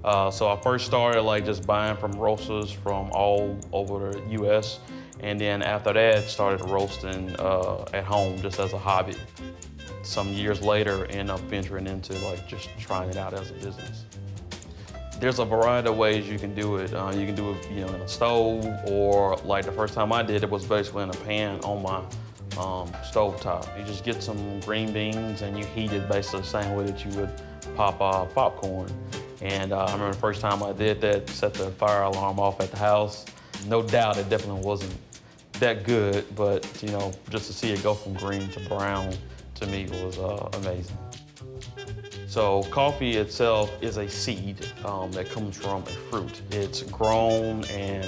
So I first started like just buying from roasters from all over the U.S. And then after that, started roasting at home just as a hobby. Some years later, ended up venturing into like just trying it out as a business. There's a variety of ways you can do it. You can do it, in a stove, or like the first time I did it was basically in a pan on my stove top. You just get some green beans and you heat it basically the same way that you would pop popcorn. And I remember the first time I did that, set the fire alarm off at the house. No doubt it definitely wasn't that good, but just to see it go from green to brown to me was amazing. So coffee itself is a seed that comes from a fruit. It's grown and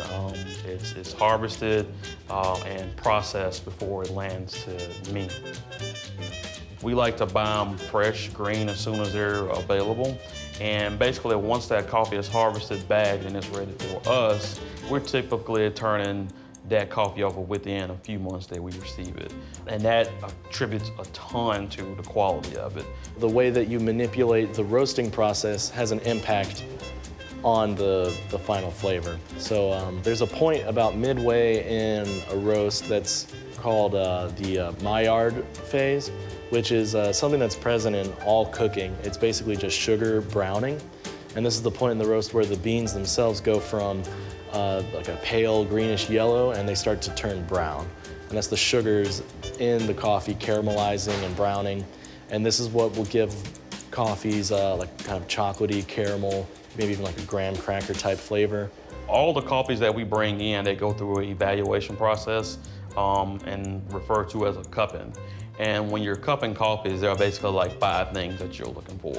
it's harvested and processed before it lands to me. We like to buy them fresh, green, as soon as they're available. And basically, once that coffee is harvested, bagged, and it's ready for us, we're typically turning that coffee over within a few months that we receive it. And that attributes a ton to the quality of it. The way that you manipulate the roasting process has an impact on the final flavor. So there's a point about midway in a roast that's called the Maillard phase, which is something that's present in all cooking. It's basically just sugar browning. And this is the point in the roast where the beans themselves go from like a pale greenish yellow and they start to turn brown. And that's the sugars in the coffee caramelizing and browning. And this is what will give coffees like kind of chocolatey caramel, maybe even like a graham cracker type flavor. All the coffees that we bring in, they go through an evaluation process and referred to as a cupping. And when you're cupping coffees, there are basically like 5 things that you're looking for.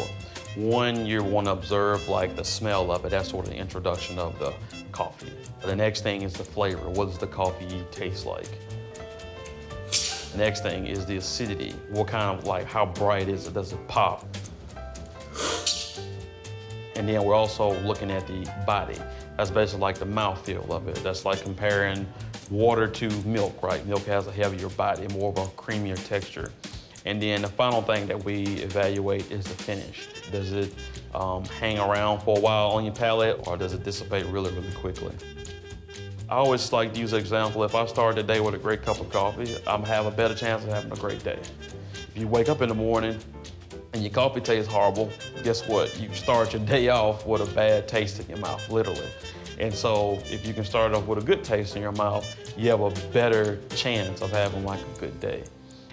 One, you want to observe like the smell of it. That's sort of the introduction of the coffee. The next thing is the flavor. What does the coffee taste like? The next thing is the acidity. What kind of like, how bright is it? Does it pop? And then we're also looking at the body. That's basically like the mouthfeel of it. That's like comparing water to milk, right? Milk has a heavier body, more of a creamier texture. And then the final thing that we evaluate is the finish. Does it hang around for a while on your palate, or does it dissipate really, really quickly? I always like to use an example. If I start the day with a great cup of coffee, I'm have a better chance of having a great day. If you wake up in the morning and your coffee tastes horrible, guess what? You start your day off with a bad taste in your mouth, literally. And so if you can start off with a good taste in your mouth, you have a better chance of having like a good day.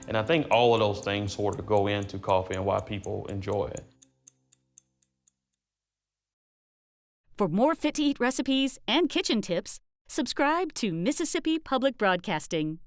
And I think all of those things sort of go into coffee and why people enjoy it. For more Fit to Eat recipes and kitchen tips, subscribe to Mississippi Public Broadcasting.